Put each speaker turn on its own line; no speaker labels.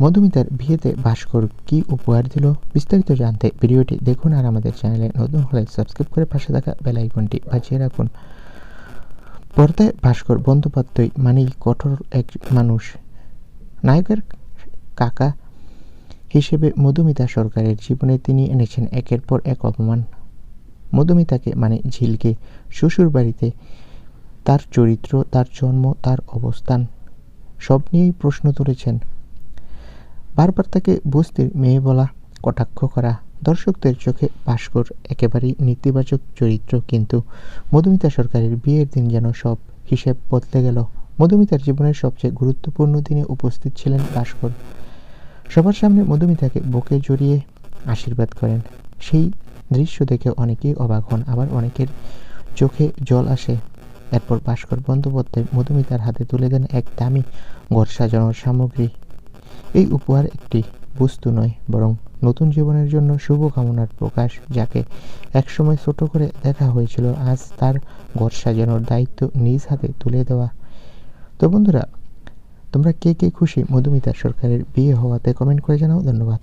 মধুমিতার বিয়েতে ভাস্কর কি উপহার দিল, বিস্তারিত জানতে ভিডিওটি দেখুন। আর আমাদের চ্যানেলে নতুন হলে সাবস্ক্রাইব করে পাশে থাকা বেল আইকনটি বাজিয়ে রাখুন। পর্দায় ভাস্কর বন্দ্যোপাধ্যায় মানেই কঠোর এক মানুষ। নায়কের কাকা হিসেবে মধুমিতা সরকারের জীবনে তিনি এনেছেন একের পর এক অপমান। মধুমিতাকে মানে ঝিলকে শ্বশুর বাড়িতে তার চরিত্র, তার জন্ম, তার অবস্থান সব নিয়েই প্রশ্ন তুলেছেন। বারবার তাকে বস্তির মেয়ে বলা, কটাক্ষ করা। দর্শকদের চোখে ভাস্কর একেবারেই নেতিবাচক চরিত্র, কিন্তু মধুমিতা সরকারের বিয়ের দিন যেন সব হিসেব বদলে গেল। মধুমিতার জীবনের সবচেয়ে গুরুত্বপূর্ণ দিনে উপস্থিত ছিলেন ভাস্কর। সবার সামনে মধুমিতাকে বুকে জড়িয়ে আশীর্বাদ করেন। সেই দৃশ্য দেখে অনেকেই অবাক হন, আবার অনেকের চোখে জল আসে। এরপর ভাস্কর বন্দ্যোপাধ্যায় মধুমিতার হাতে তুলে দেন এক দামি ঘর সাজানোর সামগ্রী। এই উপহার একটি বস্তু নয়, বরং নতুন জীবনের জন্য শুভকামনার প্রকাশ। যাকে একসময় ছোট করে দেখা হয়েছিল, আজ তার ঘর সাজানোর দায়িত্ব নিজ হাতে তুলে দেওয়া। তো বন্ধুরা, তোমরা কে কে খুশি মধুমিতা সরকারের বিয়ে হওয়াতে কমেন্ট করে জানাও। ধন্যবাদ।